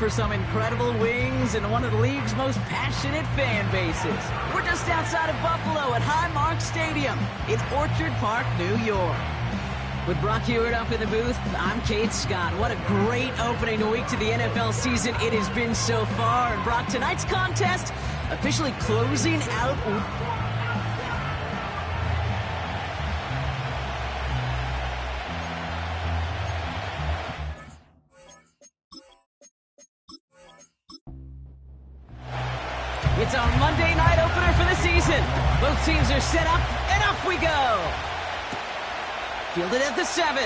for some incredible wings and one of the league's most passionate fan bases. We're just outside of Buffalo at Highmark Stadium in Orchard Park, New York. With Brock Hewitt up in the booth, I'm Kate Scott. What a great opening week to the NFL season it has been so far. And Brock, tonight's contest officially closing out. It's our Monday night opener for the season. Both teams are set up, and off we go. Fielded at the 7.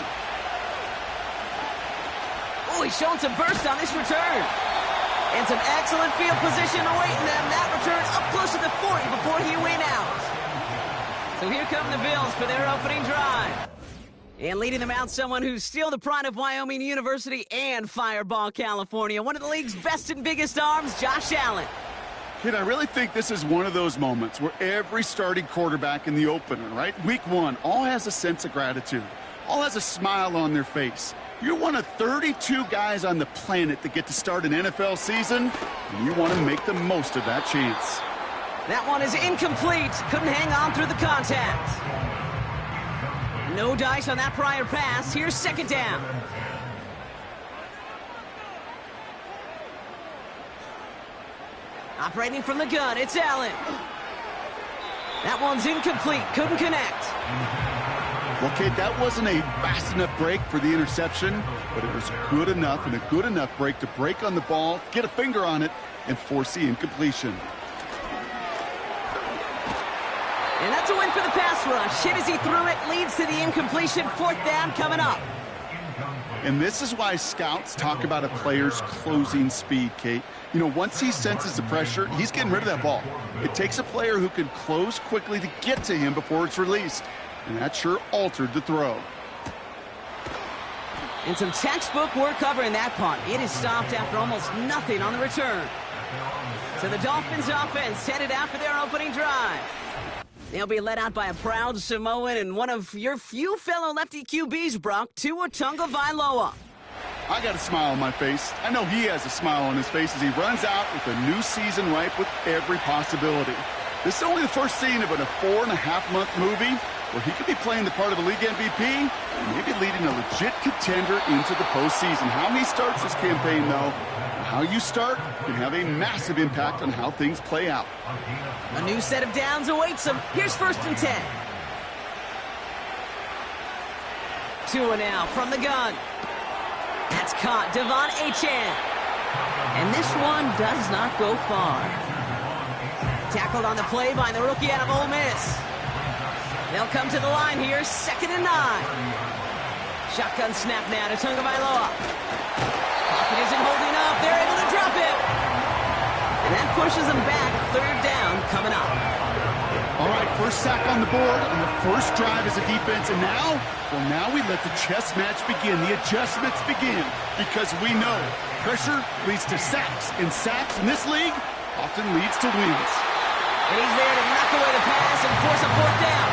Oh, he's showing some burst on this return. And some excellent field position awaiting them. That return up close to the 40 before he went out. So here come the Bills for their opening drive. And leading them out, someone who's still the pride of Wyoming University and Fireball, California. One of the league's best and biggest arms, Josh Allen. Kid, I really think this is one of those moments where every starting quarterback in the opener, right? Week 1, all has a sense of gratitude. All has a smile on their face. You're one of 32 guys on the planet that get to start an NFL season, and you want to make the most of that chance. That one is incomplete. Couldn't hang on through the contact. No dice on that prior pass. Here's second down. Operating from the gun, it's Allen. That one's incomplete, couldn't connect. Well, Kate, that wasn't a fast enough break for the interception, but it was good enough and a good enough break to break on the ball, get a finger on it, and force the incompletion. And that's a win for the pass rush. Hit as he threw it, leads to the incompletion. Fourth down coming up. And this is why scouts talk about a player's closing speed, Kate. You know, once he senses the pressure, he's getting rid of that ball. It takes a player who can close quickly to get to him before it's released. And that sure altered the throw. And some textbook work covering that punt. It is stopped after almost nothing on the return. So the Dolphins offense headed out for their opening drive. They'll be led out by a proud Samoan and one of your few fellow lefty QBs, Brock, Tua Tagovailoa. I got a smile on my face. I know he has a smile on his face as he runs out with a new season ripe with every possibility. This is only the first scene of a 4.5-month movie where he could be playing the part of a league MVP and maybe leading a legit contender into the postseason. How he starts this campaign, though, and how you start can have a massive impact on how things play out. A new set of downs awaits him. Here's 1st and 10. Tua now from the gun. That's caught, Devon Achane. And this one does not go far. Tackled on the play by the rookie out of Ole Miss. They'll come to the line here, 2nd and 9. Shotgun snap now to Tagovailoa. Pocket isn't holding up. They're able to drop it. And that pushes them back. 3rd down coming up. All right, first sack on the board on the first drive as a defense. And now, well, now we let the chess match begin. The adjustments begin because we know pressure leads to sacks. And sacks in this league often leads to wins. And he's there to knock away the pass and force a 4th down.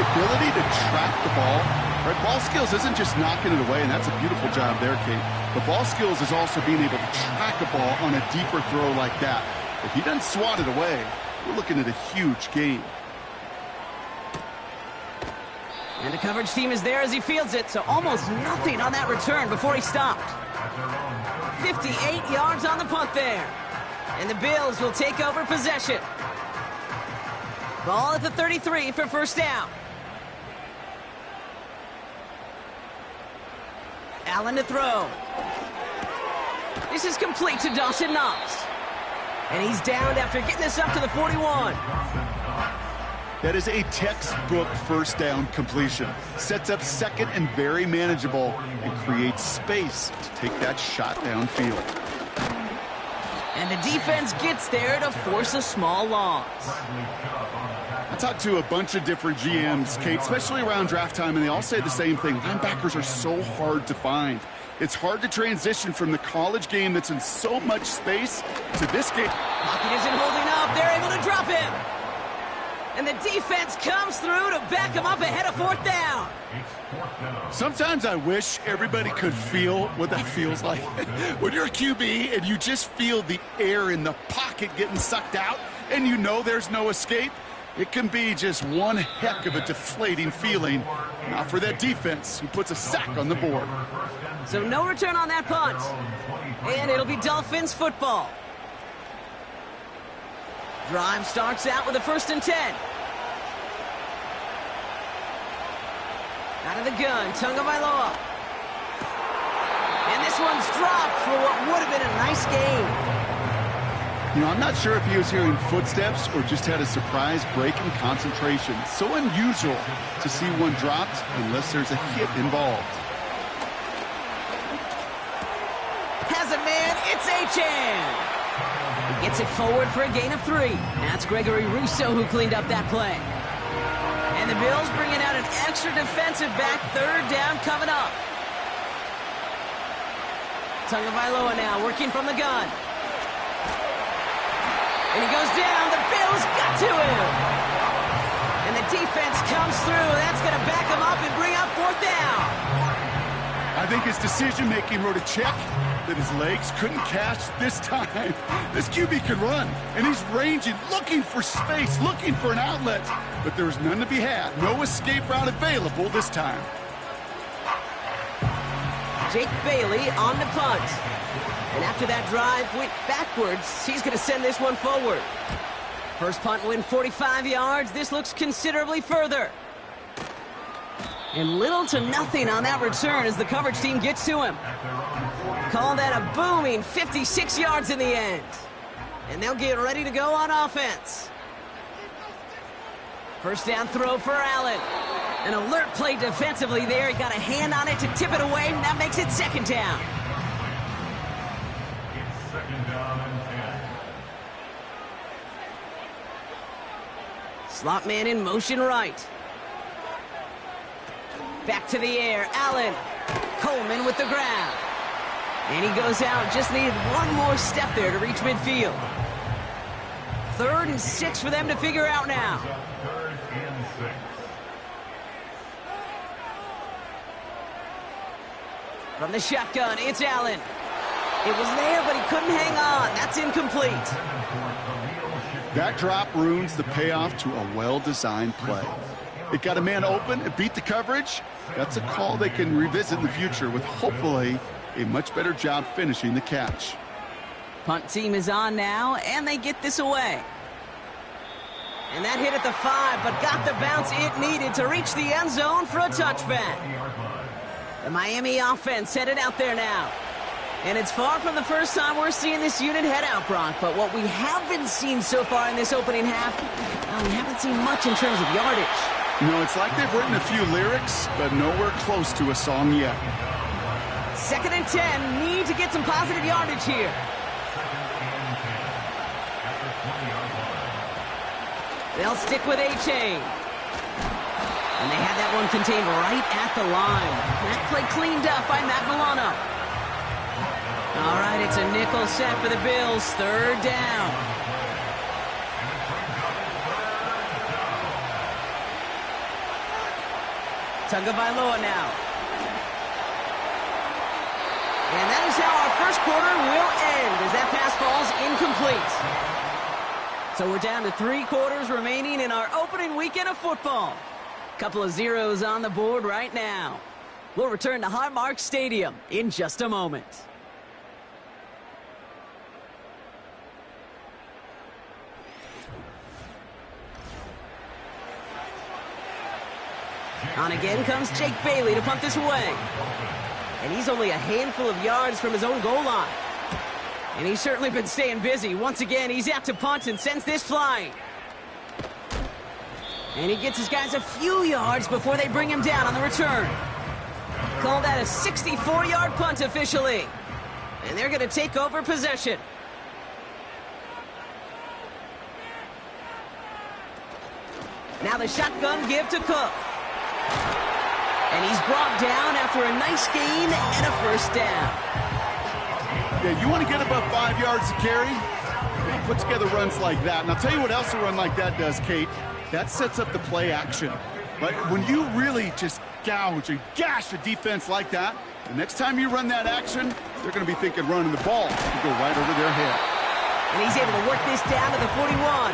The ability to track the ball, right? Ball skills isn't just knocking it away, and that's a beautiful job there, Kate. But ball skills is also being able to track a ball on a deeper throw like that. If he doesn't swat it away, we're looking at a huge gain. And the coverage team is there as he fields it, so almost nothing on that return before he stopped. 58 yards on the punt there. And the Bills will take over possession. Ball at the 33 for 1st down. Allen to throw. This is complete to Dawson Knox. And he's downed after getting this up to the 41. That is a textbook first down completion. Sets up 2nd and very manageable and creates space to take that shot downfield. And the defense gets there to force a small loss. I talked to a bunch of different GMs, Kate, especially around draft time, and they all say the same thing. Linebackers are so hard to find. It's hard to transition from the college game that's in so much space to this game. Pocket isn't holding up. They're able to drop him. And the defense comes through to back him up ahead of 4th down. Sometimes I wish everybody could feel what that feels like. When you're a QB and you just feel the air in the pocket getting sucked out and you know there's no escape, it can be just one heck of a deflating feeling. Not for that defense, who puts a sack on the board. So no return on that punt. And it'll be Dolphins football. Drive starts out with a 1st and 10. Out of the gun, Tagovailoa. And this one's dropped for what would have been a nice game. You know, I'm not sure if he was hearing footsteps or just had a surprise break in concentration. So unusual to see one dropped unless there's a hit involved. Has a man, it's Achane. He gets it forward for a gain of 3. That's Gregory Rousseau who cleaned up that play. And the Bills bringing out an extra defensive back, 3rd down coming up. Tagovailoa now working from the gun. And he goes down. The Bills got to him. And the defense comes through. That's going to back him up and bring up 4th down. I think his decision-making wrote a check that his legs couldn't catch this time. This QB can run, and he's ranging, looking for space, looking for an outlet. But there was none to be had. No escape route available this time. Jake Bailey on the punt. And after that drive went backwards, he's going to send this one forward. First punt win 45 yards. This looks considerably further. And little to nothing on that return as the coverage team gets to him. Call that a booming 56 yards in the end. And they'll get ready to go on offense. First down throw for Allen. An alert play defensively there. He got a hand on it to tip it away, and that makes it 2nd down. It's 2nd down and 10. Slot man in motion right. Back to the air, Allen. Coleman with the grab. And he goes out, just needed one more step there to reach midfield. 3rd and 6 for them to figure out now. 3rd and 6. From the shotgun, it's Allen. It was there, but he couldn't hang on. That's incomplete. That drop ruins the payoff to a well-designed play. It got a man open, it beat the coverage. That's a call they can revisit in the future with hopefully a much better job finishing the catch. Punt team is on now, and they get this away. And that hit at the 5, but got the bounce it needed to reach the end zone for a touchback. The Miami offense headed out there now. And it's far from the first time we're seeing this unit head out, Brock. But what we haven't seen so far in this opening half, we haven't seen much in terms of yardage. You know, it's like they've written a few lyrics, but nowhere close to a song yet. 2nd and 10, need to get some positive yardage here. They'll stick with Achane. And they have that one contained right at the line. That play cleaned up by Matt Milano. All right, it's a nickel set for the Bills. 3rd down. Tagovailoa now. And that is how our first quarter will end as that pass falls incomplete. So we're down to 3 quarters remaining in our opening weekend of football. Couple of zeros on the board right now. We'll return to Highmark Stadium in just a moment. On again comes Jake Bailey to punt this away. And he's only a handful of yards from his own goal line. And he's certainly been staying busy. Once again, he's out to punt and sends this flying. And he gets his guys a few yards before they bring him down on the return. Call that a 64-yard punt officially. And they're going to take over possession. Now the shotgun give to Cook. And he's brought down after a nice gain and a first down. Yeah, you want to get above 5 yards to carry? Put together runs like that. And I'll tell you what else a run like that does, Kate. That sets up the play action. Right? When you really just gouge and gash a defense like that, the next time you run that action, they're going to be thinking running the ball to go right over their head. And he's able to work this down to the 41.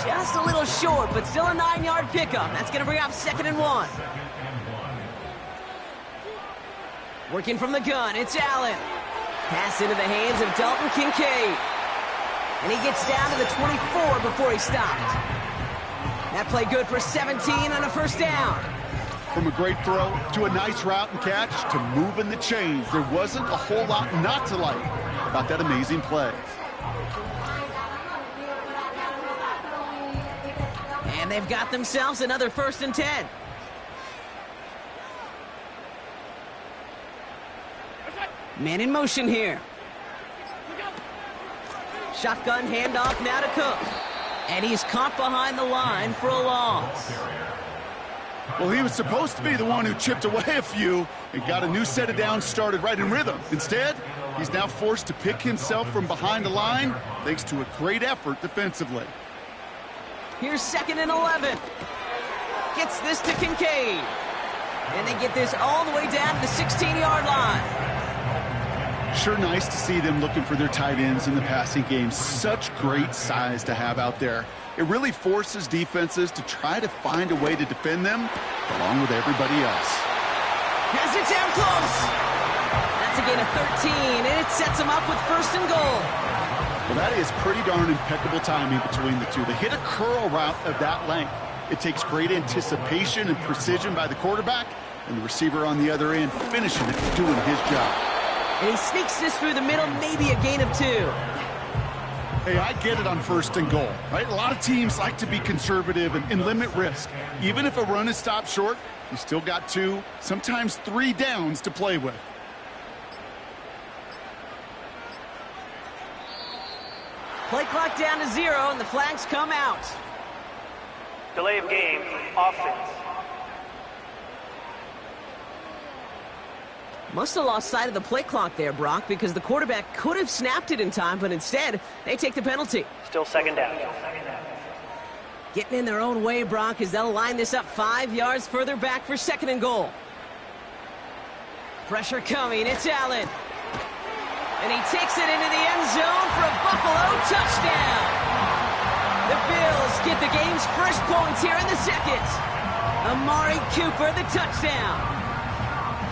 Just a little short, but still a 9-yard pickup. That's going to bring up 2nd and 1. Working from the gun, it's Allen. Pass into the hands of Dalton Kincaid. And he gets down to the 24 before he stopped. That play good for 17 on a first down. From a great throw to a nice route and catch to moving the chains, there wasn't a whole lot not to like about that amazing play. And they've got themselves another 1st and 10. Man in motion here. Shotgun handoff now to Cook. And he's caught behind the line for a loss. Well, he was supposed to be the one who chipped away a few and got a new set of downs started right in rhythm. Instead, he's now forced to pick himself from behind the line thanks to a great effort defensively. Here's 2nd and 11. Gets this to Kincaid. And they get this all the way down to the 16-yard line. Sure nice to see them looking for their tight ends in the passing game. Such great size to have out there. It really forces defenses to try to find a way to defend them along with everybody else. Has it down close. That's a gain of 13, and it sets them up with 1st and goal. Well, that is pretty darn impeccable timing between the two. They hit a curl route of that length. It takes great anticipation and precision by the quarterback, and the receiver on the other end finishing it, doing his job. And he sneaks this through the middle, maybe a gain of 2. Hey, I get it on 1st and goal, right? A lot of teams like to be conservative and limit risk. Even if a run is stopped short, you still got 2, sometimes 3 downs to play with. Play clock down to 0, and the flags come out. Delay of game, offense. Must have lost sight of the play clock there, Brock, because the quarterback could have snapped it in time, but instead, they take the penalty. Still 2nd down. Getting in their own way, Brock, as they'll line this up 5 yards further back for 2nd and goal. Pressure coming, it's Allen. And he takes it into the end zone for a Buffalo touchdown. The Bills get the game's first points here in the 2nd. Amari Cooper, the touchdown.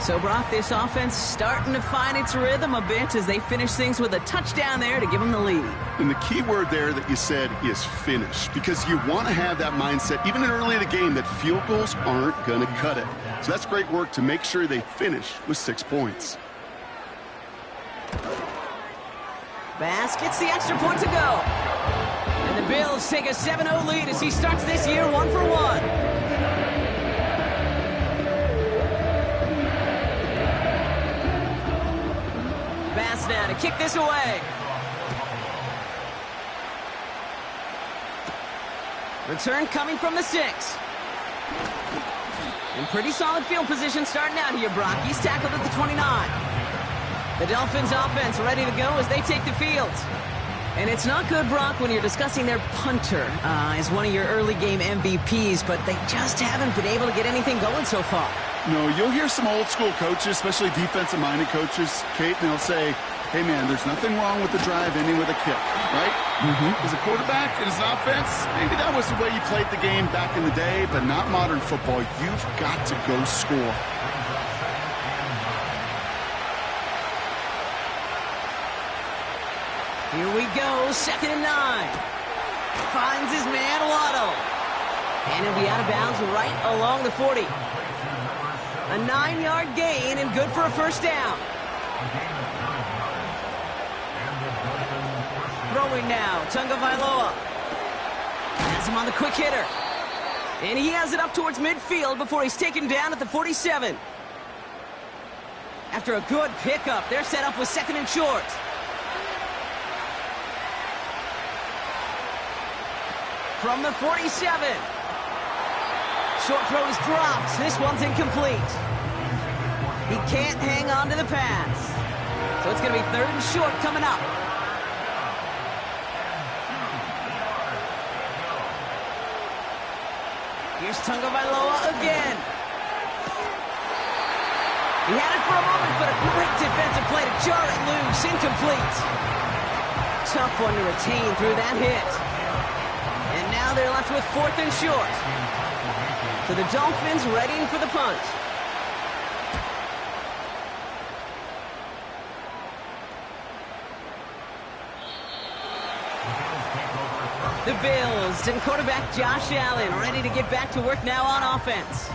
So, Brock, this offense starting to find its rhythm a bit as they finish things with a touchdown there to give them the lead. And the key word there that you said is finish, because you want to have that mindset, even early in the game, that field goals aren't going to cut it. So that's great work to make sure they finish with 6 points. Bass gets the extra point to go. And the Bills take a 7-0 lead as he starts this year 1 for 1. Bass now to kick this away. Return coming from the 6. In pretty solid field position starting out here, Brock. He's tackled at the 29. The Dolphins offense ready to go as they take the field. And it's not good, Brock, when you're discussing their punter as one of your early game MVPs, but they just haven't been able to get anything going so far. No, you'll hear some old school coaches, especially defensive-minded coaches, Kate, and they'll say, hey, man, there's nothing wrong with the drive ending with a kick, right? As a quarterback and as an offense, maybe that was the way you played the game back in the day, but not modern football. You've got to go score. Here we go, 2nd and 9. Finds his man, Waddle. And he'll be out of bounds right along the 40. A 9-yard gain and good for a first down. Throwing now, Tunga Vailoa. Has him on the quick hitter. And he has it up towards midfield before he's taken down at the 47. After a good pickup, they're set up with 2nd and short. From the 47. Short throw is dropped. This one's incomplete. He can't hang on to the pass. So it's going to be 3rd and short coming up. Here's Tagovailoa again. He had it for a moment, but a great defensive play to jar it loose. Incomplete. Tough one to retain through that hit. And now they're left with 4th and short. So the Dolphins readying for the punt. The Bills and quarterback Josh Allen ready to get back to work now on offense.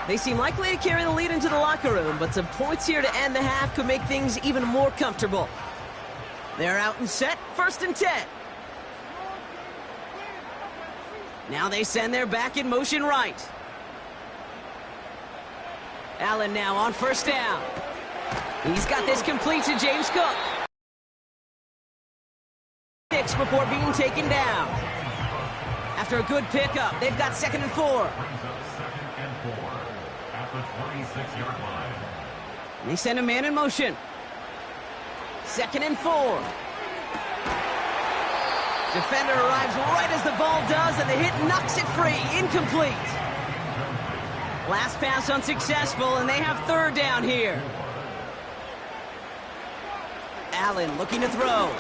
They seem likely to carry the lead into the locker room, but some points here to end the half could make things even more comfortable. They're out and set, 1st and 10. Now they send their back in motion right. Allen now on 1st down. He's got this complete to James Cook. 6 before being taken down. After a good pickup, they've got 2nd and 4. At the 26-yard line. They send a man in motion. 2nd and 4. Defender arrives right as the ball does, and the hit knocks it free. Incomplete. Last pass unsuccessful, and they have 3rd down here. Allen looking to throw.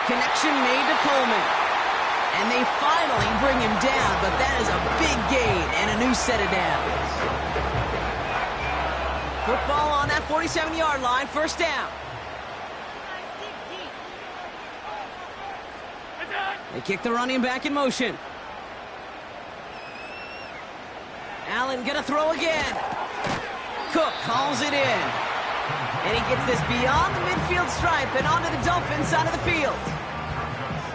Connection made to Coleman. And they finally bring him down, but that is a big gain and a new set of downs. Football on that 47-yard line, 1st down. They kick the running back in motion. Allen gonna throw again. Cook calls it in. And he gets this beyond the midfield stripe and onto the Dolphins side of the field.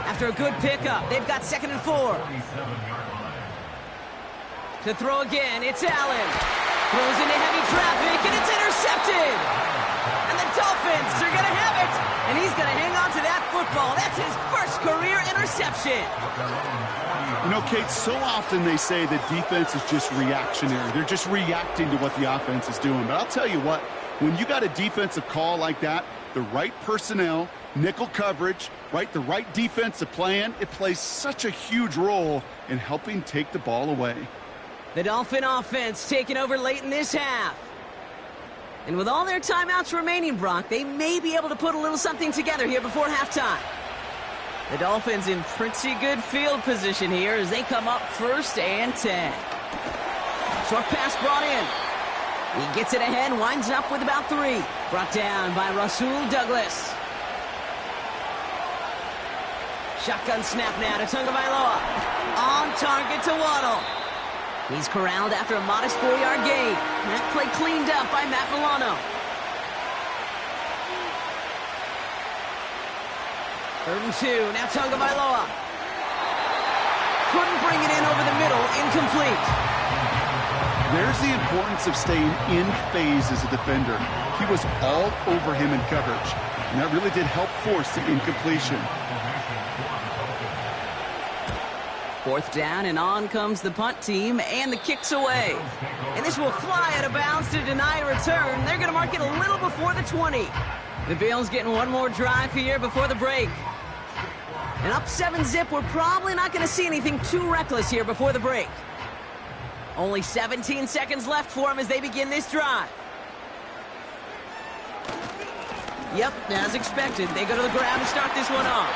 After a good pickup, they've got 2nd and 4. To throw again, it's Allen. Throws into heavy traffic, and it's intercepted. And the Dolphins are going to have it. And he's going to hang on to that football. That's his 1st career interception. You know, Kate, so often they say that defense is just reactionary. They're just reacting to what the offense is doing. But I'll tell you what, when you got a defensive call like that, the right personnel, nickel coverage, the right defensive plan, it plays such a huge role in helping take the ball away. The Dolphin offense taking over late in this half. And with all their timeouts remaining, Brock, they may be able to put a little something together here before halftime. The Dolphins in pretty good field position here as they come up 1st and 10. Short pass brought in. He gets it ahead, winds up with about 3. Brought down by Rasul Douglas. Shotgun snap now to Tagovailoa. On target to Waddle. He's corralled after a modest 4-yard gain. That play cleaned up by Matt Milano. 3rd and 2. Now Tagovailoa. Couldn't bring it in over the middle. Incomplete. There's the importance of staying in phase as a defender. He was all over him in coverage, and that really did help force the incompletion. 4th down, and on comes the punt team, and the kick's away. And this will fly out of bounds to deny a return. They're going to mark it a little before the 20. The Bills getting one more drive here before the break. And up 7-zip, we're probably not going to see anything too reckless here before the break. Only 17 seconds left for them as they begin this drive. Yep, as expected, they go to the ground to start this one off.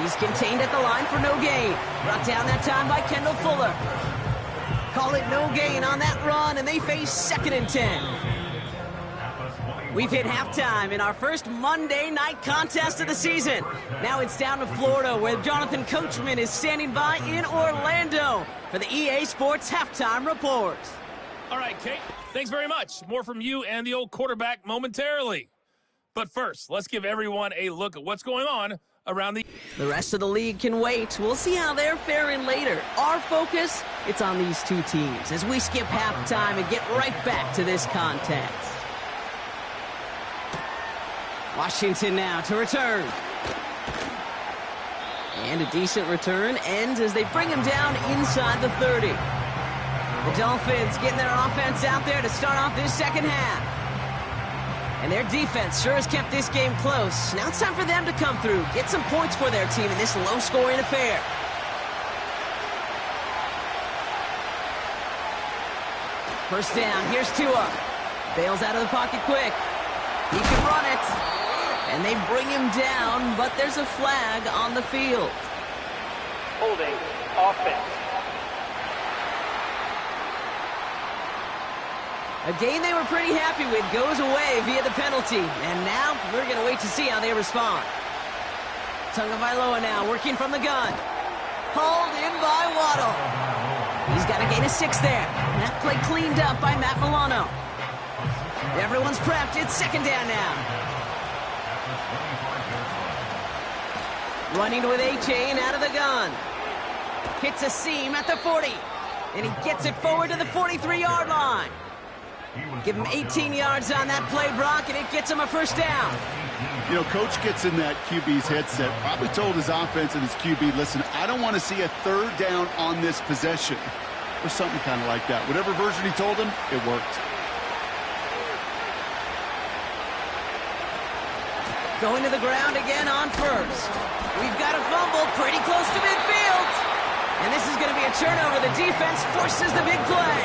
He's contained at the line for no gain. Brought down that time by Kendall Fuller. Call it no gain on that run, and they face 2nd and 10. We've hit halftime in our first Monday night contest of the season. Now it's down to Florida, where Jonathan Coachman is standing by in Orlando for the EA Sports Halftime Report. All right, Kate, thanks very much. More from you and the old quarterback momentarily. But first, let's give everyone a look at what's going on around the rest of the league can wait. We'll see how they're faring later. Our focus, it's on these two teams as we skip halftime and get right back to this contest. Washington now to return. And a decent return ends as they bring him down inside the 30. The Dolphins getting their offense out there to start off this second half. And their defense sure has kept this game close. Now it's time for them to come through, get some points for their team in this low-scoring affair. First down, here's Tua. Bails out of the pocket quick. He can run it. And they bring him down, but there's a flag on the field. Holding offense. A game they were pretty happy with goes away via the penalty. And now we're going to wait to see how they respond. Tagovailoa now working from the gun. Hauled in by Waddle. He's got to gain a 6 there. That play cleaned up by Matt Milano. Everyone's prepped. It's second down now. Running with A-Chain out of the gun. Hits a seam at the 40. And he gets it forward to the 43-yard line. Give him 18 yards on that play, Brock, and it gets him a first down. You know, Coach gets in that QB's headset, probably told his offense and his QB, listen, I don't want to see a third down on this possession. Or something kind of like that. Whatever version he told him, it worked. Going to the ground again on first. We've got a fumble pretty close to midfield. And this is going to be a turnover. The defense forces the big play.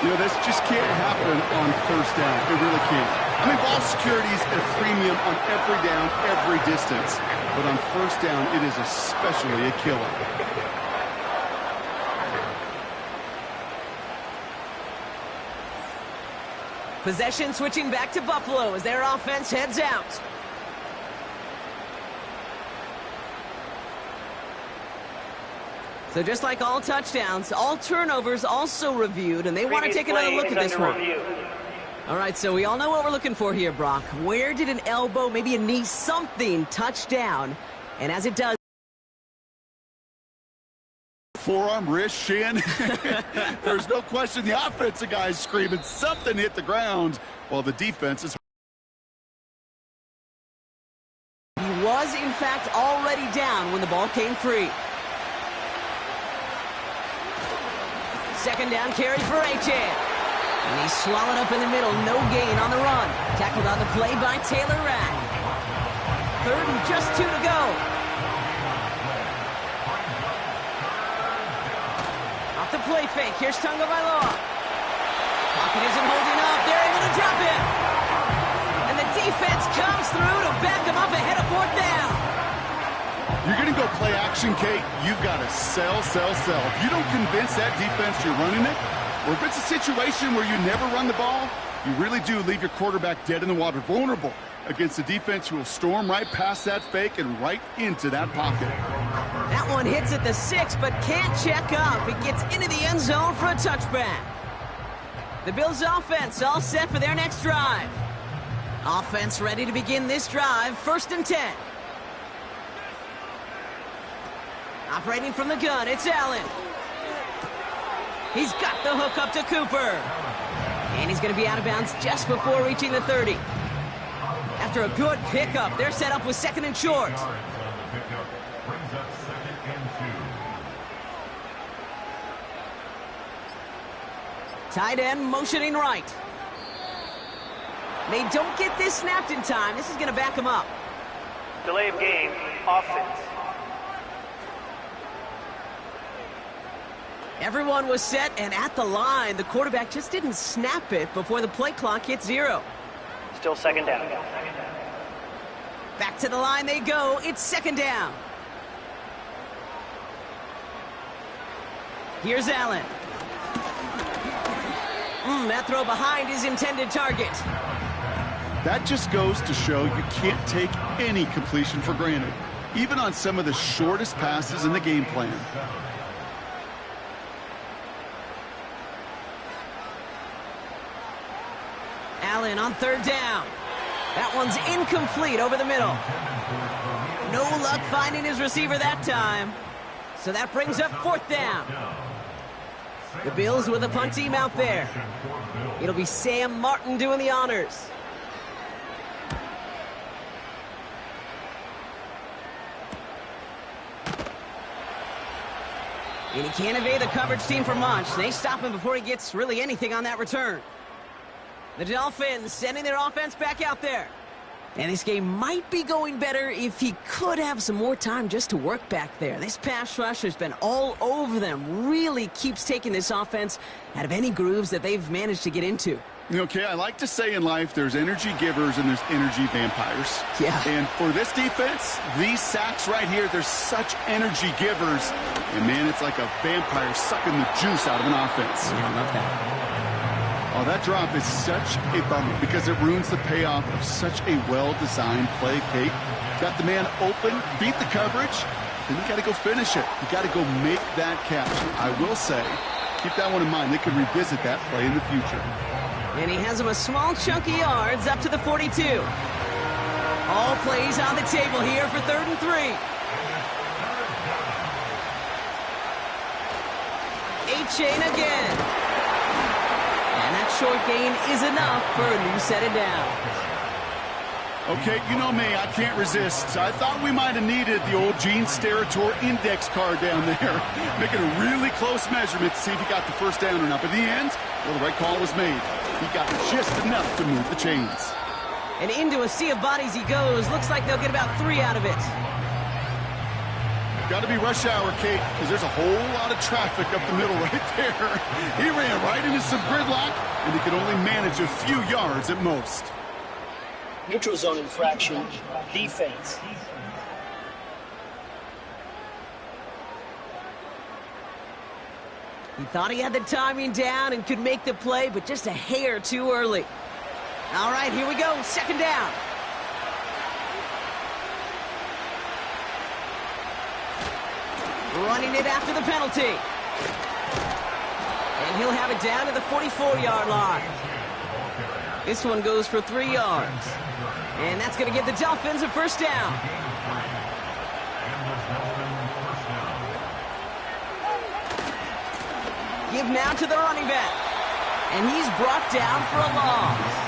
You know, this just can't happen on first down. It really can't. I mean, ball security is at a premium on every down, every distance. But on first down, it is especially a killer. Possession switching back to Buffalo as their offense heads out. So just like all touchdowns, all turnovers also reviewed, and they want to take another look at this one. All right, so we all know what we're looking for here, Brock. Where did an elbow, maybe a knee, something touch down? And as it does... Forearm, wrist, shin. There's no question the offensive guy is screaming something hit the ground while the defense is... He was, in fact, already down when the ball came free. Second down carry for A-Chan. And he's swallowed up in the middle. No gain on the run. Tackled on the play by Taylor Rapp. Third and just 2 to go. Off the play fake. Here's Tagovailoa. Pocket isn't holding up. They're able to drop him. And the defense comes through to back him up ahead of fourth down. You're going to go play action, Kate. You've got to sell. If you don't convince that defense you're running it, or if it's a situation where you never run the ball, you really do leave your quarterback dead in the water, vulnerable against a defense who will storm right past that fake and right into that pocket. That one hits at the 6, but can't check up. It gets into the end zone for a touchback. The Bills' offense all set for their next drive. Offense ready to begin this drive. First and 10. Operating from the gun, it's Allen. He's got the hook up to Cooper. And he's going to be out of bounds just before reaching the 30. After a good pickup, they're set up with second and short. Tight end motioning right. They don't get this snapped in time. This is going to back him up. Delay of game, offense. Everyone was set and at the line. The quarterback just didn't snap it before the play clock hit 0. Still second down. Back to the line they go. It's second down. Here's Allen. That throw behind his intended target. That just goes to show you can't take any completion for granted, even on some of the shortest passes in the game plan. Allen on third down. That one's incomplete over the middle. No luck finding his receiver that time. So that brings up fourth down. The Bills with a punt team out there. It'll be Sam Martin doing the honors. And he can't evade the coverage team for much. They stop him before he gets really anything on that return. The Dolphins sending their offense back out there. And this game might be going better if he could have some more time just to work back there. This pass rush has been all over them. Really keeps taking this offense out of any grooves that they've managed to get into. Okay, I like to say in life there's energy givers and there's energy vampires. Yeah. And for this defense, these sacks right here, they're such energy givers. And, man, it's like a vampire sucking the juice out of an offense. Yeah, I love that. Oh, that drop is such a bummer because it ruins the payoff of such a well-designed play, Kate. Got the man open, beat the coverage, then you got to go finish it. You got to go make that catch. I will say, keep that one in mind. They could revisit that play in the future. And he has him a small chunk of yards up to the 42. All plays on the table here for 3rd and 3. A-chain again. And that short gain is enough for a new set of downs. Okay, you know me, I can't resist. I thought we might have needed the old Gene Steratore index card down there, making a really close measurement to see if he got the first down or not. But in the end, well, the right call was made. He got just enough to move the chains. And into a sea of bodies he goes. Looks like they'll get about 3 out of it. Got to be rush hour, Kate, because there's a whole lot of traffic up the middle right there. He ran right into some gridlock, and he could only manage a few yards at most. Neutral zone infraction, defense. He thought he had the timing down and could make the play, but just a hair too early. All right, here we go. 2nd down. Running it after the penalty. And he'll have it down to the 44-yard line. This one goes for 3 yards. And that's going to give the Dolphins a 1st down. Give now to the running back. And he's brought down for a loss.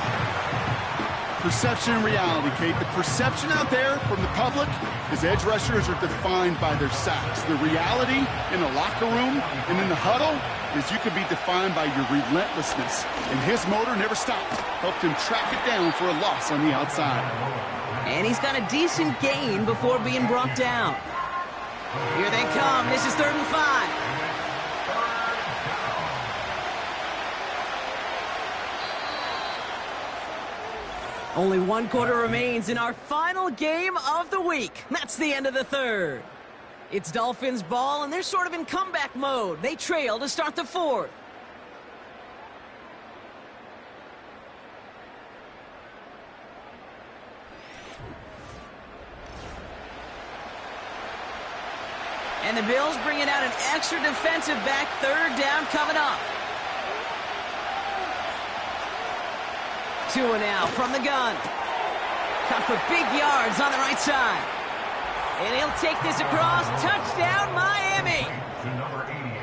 Perception and reality, Kate. The perception out there from the public is edge rushers are defined by their sacks. The reality in the locker room and in the huddle is you can be defined by your relentlessness. And his motor never stopped. Helped him track it down for a loss on the outside. And he's got a decent gain before being brought down. Here they come. This is 3rd and 5. Only 1 quarter remains in our final game of the week. That's the end of the 3rd. It's Dolphins ball, and they're sort of in comeback mode. They trail to start the 4th. And the Bills bringing out an extra defensive back. 3rd down coming up. Tua now from the gun. Cut for big yards on the right side. And he'll take this across. Touchdown, Miami.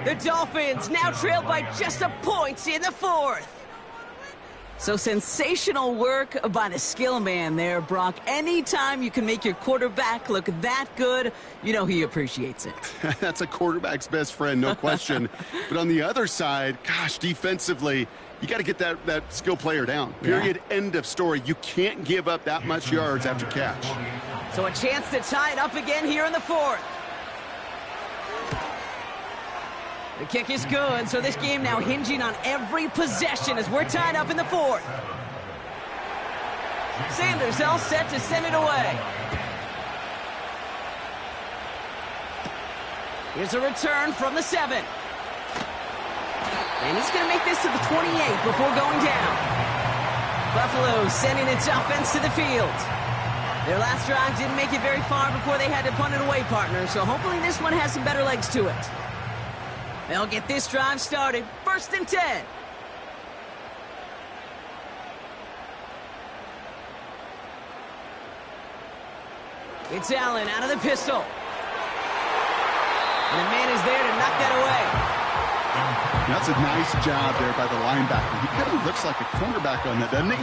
The Dolphins now trail by just a point in the 4th. So sensational work by the skill man there, Brock. Anytime you can make your quarterback look that good, you know he appreciates it. That's a quarterback's best friend, no question. But on the other side, gosh, defensively, you got to get that skill player down. Period. Yeah. End of story. You can't give up that much yards after catch. So a chance to tie it up again here in the 4th. The kick is good, so this game now hinging on every possession as we're tied up in the 4th. Sanders all set to send it away. Here's a return from the 7. And he's going to make this to the 28 before going down. Buffalo sending its offense to the field. Their last drive didn't make it very far before they had to punt it away, partner, so hopefully this one has some better legs to it. They'll get this drive started. 1st and 10. It's Allen out of the pistol. And the man is there to knock that away. That's a nice job there by the linebacker. He kind of looks like a cornerback on that, doesn't he?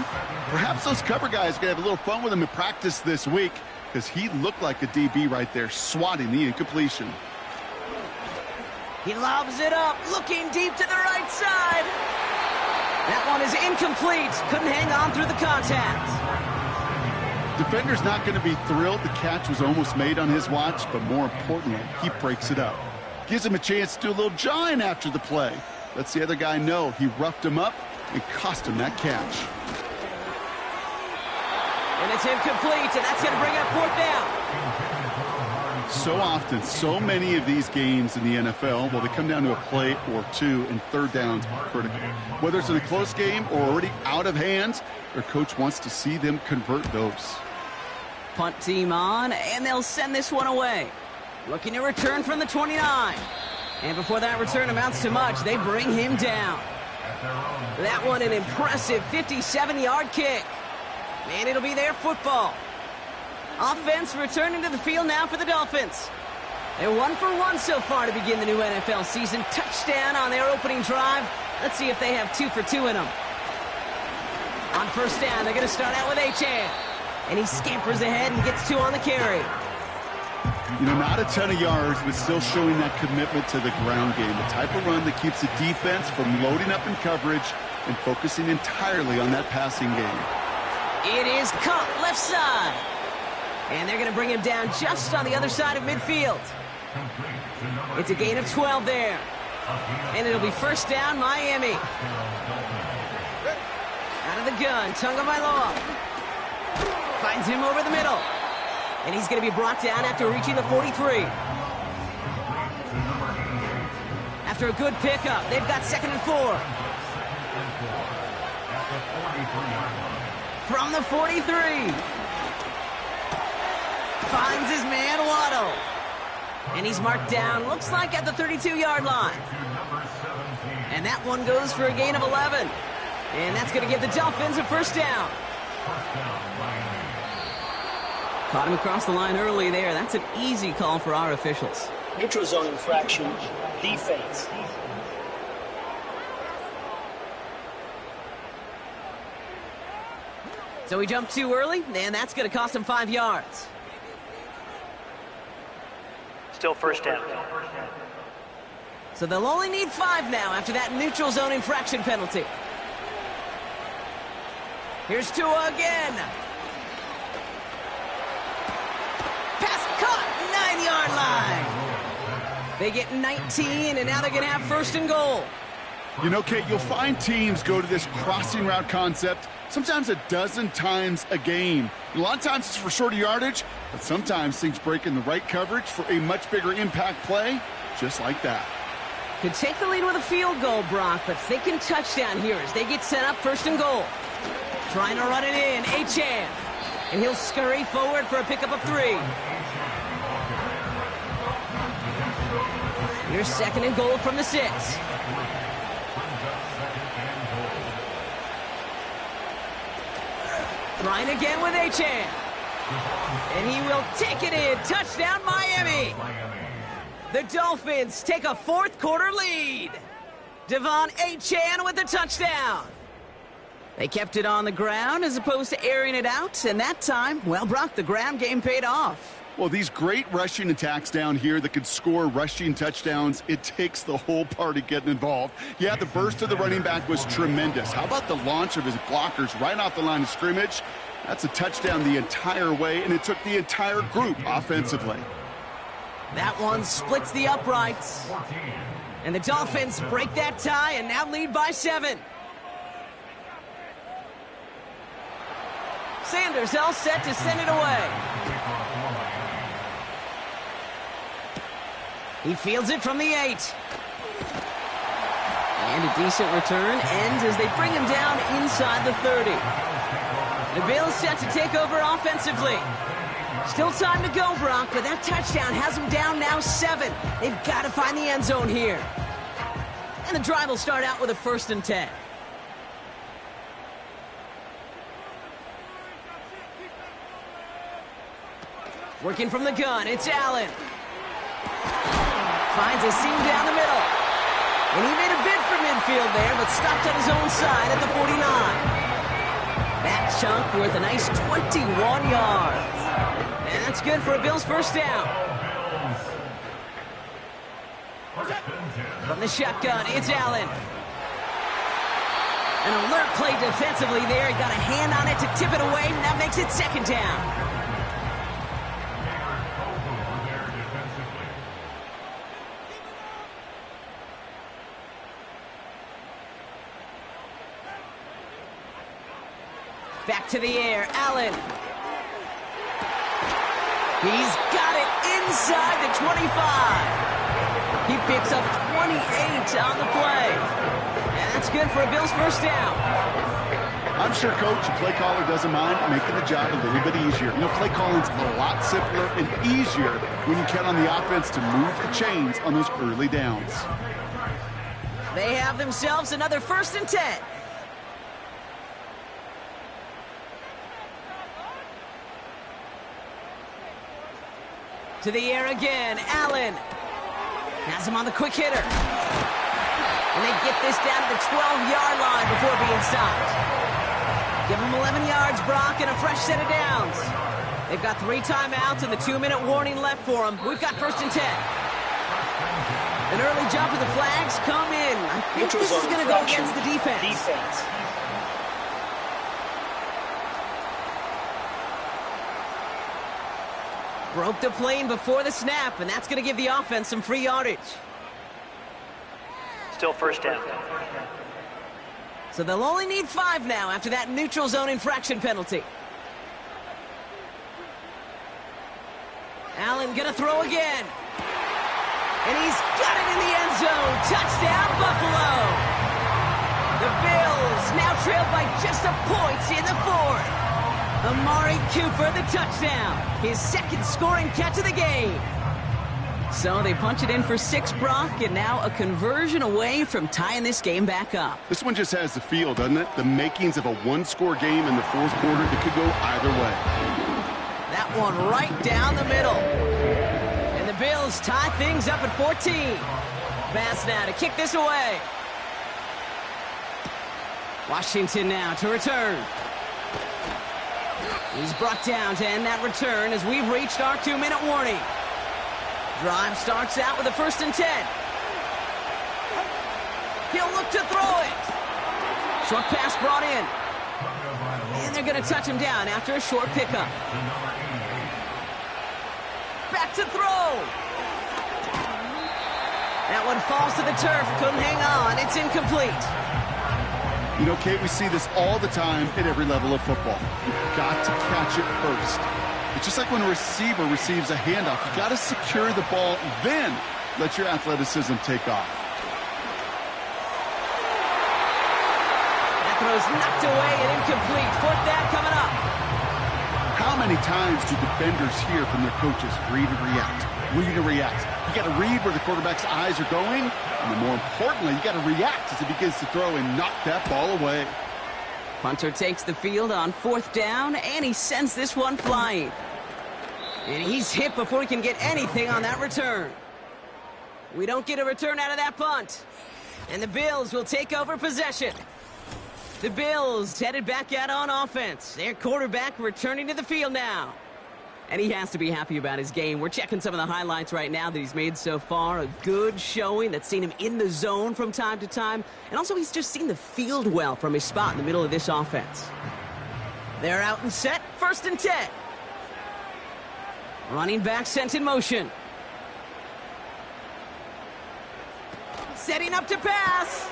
Perhaps those cover guys are going to have a little fun with him in practice this week because he looked like a DB right there, swatting the incompletion. He lobs it up, looking deep to the right side. That one is incomplete. Couldn't hang on through the contact. Defender's not going to be thrilled the catch was almost made on his watch, but more importantly, he breaks it up. Gives him a chance to do a little jawing after the play. Lets the other guy know he roughed him up and cost him that catch. And it's incomplete, and that's going to bring up 4th down. So often, so many of these games in the NFL, well, they come down to a play or two, and 3rd downs are critical. Whether it's in a close game or already out of hands, their coach wants to see them convert those. Punt team on, and they'll send this one away. Looking to return from the 29. And before that return amounts to much, they bring him down. That one an impressive 57-yard kick. And it'll be their football. Offense returning to the field now for the Dolphins. They're 1 for 1 so far to begin the new NFL season. Touchdown on their opening drive. Let's see if they have 2 for 2 in them. On 1st down, they're going to start out with Achane. And he scampers ahead and gets 2 on the carry. You know, not a ton of yards, but still showing that commitment to the ground game. The type of run that keeps the defense from loading up in coverage and focusing entirely on that passing game. It is caught left side. And they're going to bring him down just on the other side of midfield. It's a gain of 12 there. And it'll be 1st down, Miami. Out of the gun, Tagovailoa. Finds him over the middle. And he's going to be brought down after reaching the 43. After a good pickup, they've got 2nd and 4. From the 43. Finds his man, Waddle. And he's marked down, looks like at the 32-yard line. And that one goes for a gain of 11. And that's going to give the Dolphins a 1st down. Caught him across the line early there. That's an easy call for our officials. Neutral zone infraction, defense. So he jumped too early, and that's going to cost him 5 yards. Still 1st down. So they'll only need 5 now after that neutral zone infraction penalty. Here's Tua again. Pass caught, 9-yard line. They get 19, and now they're going to have 1st and goal. You know, Kate, you'll find teams go to this crossing route concept sometimes a dozen times a game. A lot of times it's for shorter yardage, but sometimes things break in the right coverage for a much bigger impact play, just like that. Could take the lead with a field goal, Brock, but thinking touchdown here as they get set up 1st and goal. Trying to run it in, Achane. And he'll scurry forward for a pickup of 3. Here's 2nd and goal from the 6. Trying again with Achane. And he will take it in. Touchdown, Miami. The Dolphins take a 4th quarter lead. Devon Achane with the touchdown. They kept it on the ground as opposed to airing it out. And that time, well, Brock, the ground game paid off. Well, these great rushing attacks down here that could score rushing touchdowns, it takes the whole party getting involved. Yeah, the burst of the running back was tremendous. How about the launch of his blockers right off the line of scrimmage? That's a touchdown the entire way, and it took the entire group offensively. That one splits the uprights. And the Dolphins break that tie and now lead by 7. Sanders all set to send it away. He fields it from the 8. And a decent return ends as they bring him down inside the 30. The Bills set to take over offensively. Still time to go, Brock, but that touchdown has them down now 7. They've got to find the end zone here. And the drive will start out with a 1st and 10. Working from the gun, it's Allen. Finds a seam down the middle. And he made a bid for midfield there, but stopped on his own side at the 49. That chunk worth a nice 21 yards. And that's good for a Bills 1st down. From the shotgun, it's Allen. An alert play defensively there. He got a hand on it to tip it away, and that makes it second down. Back to the air, Allen. He's got it inside the 25. He picks up 28 on the play. And that's good for a Bills first down. I'm sure, Coach, the play caller doesn't mind making the job a little bit easier. You know, play calling's a lot simpler and easier when you count on the offense to move the chains on those early downs. They have themselves another 1st and 10. To the air again, Allen. Has him on the quick hitter. And they get this down to the 12-yard line before being stopped. Give him 11 yards, Brock, and a fresh set of downs. They've got 3 timeouts and the 2-minute warning left for them. We've got 1st and 10. An early jump of the flags come in. I think this is going to go against the defense. Broke the plane before the snap, and that's going to give the offense some free yardage. Still first down. So they'll only need 5 now after that neutral zone infraction penalty. Allen going to throw again. And he's got it in the end zone. Touchdown, Buffalo. The Bills now trailed by just a point in the 4th. Amari Cooper, the touchdown. His 2nd scoring catch of the game. So they punch it in for 6, Brock, and now a conversion away from tying this game back up. This one just has the feel, doesn't it? The makings of a 1-score game in the 4th quarter that could go either way. That one right down the middle. And the Bills tie things up at 14. Pass now to kick this away. Washington now to return. He's brought down to end that return as we've reached our 2-minute warning. Drive starts out with a 1st and 10. He'll look to throw it. Short pass brought in. And they're going to touch him down after a short pickup. Back to throw. That one falls to the turf. Couldn't hang on. It's incomplete. You know, Kate, we see this all the time at every level of football. You've got to catch it first. It's just like when a receiver receives a handoff. You've got to secure the ball, then let your athleticism take off. That throw's knocked away and incomplete. 4th down coming up. How many times do defenders hear from their coaches, read and react, read and react? You got to read where the quarterback's eyes are going, and more importantly, you got to react as he begins to throw and knock that ball away. Punter takes the field on 4th down, and he sends this one flying. And he's hit before he can get anything on that return. We don't get a return out of that punt. And the Bills will take over possession. The Bills headed back out on offense. Their quarterback returning to the field now. And he has to be happy about his game. We're checking some of the highlights right now that he's made so far. A good showing that's seen him in the zone from time to time. And also he's just seen the field well from his spot in the middle of this offense. They're out and set. 1st and 10. Running back sent in motion. Setting up to pass.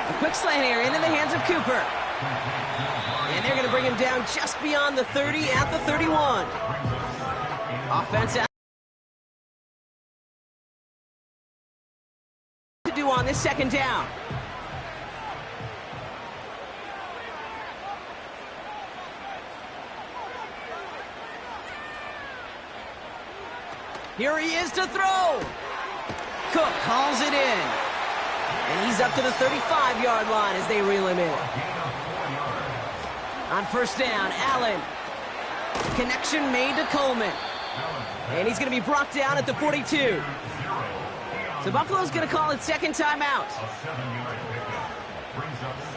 A quick slant here into the hands of Cooper. And they're going to bring him down just beyond the 30 at the 31. Offense out to do on this 2nd down. Here he is to throw. Cook calls it in. And he's up to the 35-yard line as they reel him in. On 1st down, Allen. Connection made to Coleman. And he's going to be brought down at the 42. So Buffalo's going to call it 2nd timeout.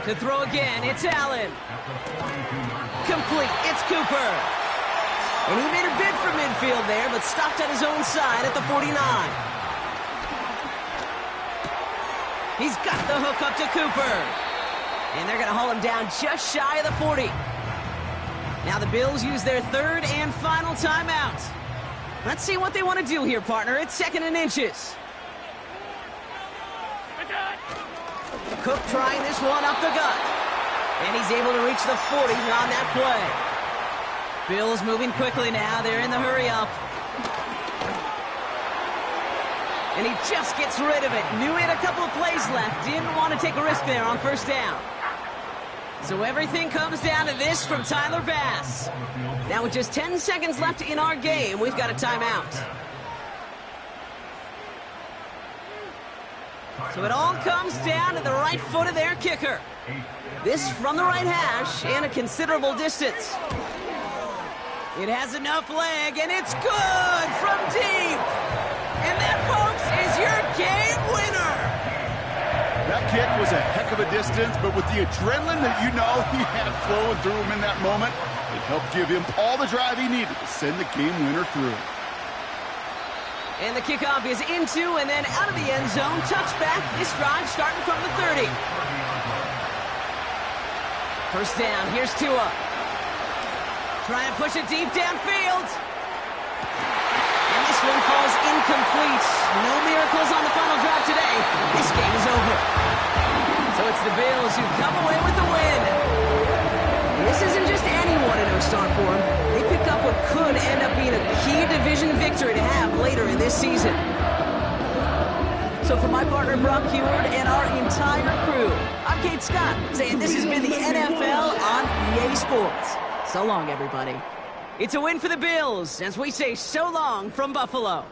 To throw again, it's Allen. Complete, it's Cooper. And he made a bid for midfield there, but stopped on his own side at the 49. He's got the hook up to Cooper. And they're going to haul him down just shy of the 40. Now the Bills use their third and final timeout. Let's see what they want to do here, partner. It's 2nd and inches. Cook trying this one up the gut. And he's able to reach the 40 on that play. Bills moving quickly now. They're in the hurry up. And he just gets rid of it. Knew he had a couple of plays left. Didn't want to take a risk there on 1st down. So everything comes down to this from Tyler Bass. Now with just 10 seconds left in our game, we've got a timeout. So it all comes down to the right foot of their kicker. This from the right hash and a considerable distance. It has enough leg, and it's good from deep. And that, folks, is your game winner. That kick was a heck of a distance, but with the adrenaline that you know he had flowing through him in that moment, it helped give him all the drive he needed to send the game winner through. And the kickoff is into and then out of the end zone. Touchback. This drive starting from the 30. 1st down. Here's Tua. Trying to push it deep downfield. And this one falls incomplete. No miracles on the final drive today. This game is over. So it's the Bills who come away with the win. And this isn't just any 1-0 start for them. They pick up what could end up being a key division victory to have later in this season. So for my partner Brock Heward and our entire crew, I'm Kate Scott saying this has been the NFL on EA Sports. So long, everybody. It's a win for the Bills as we say so long from Buffalo.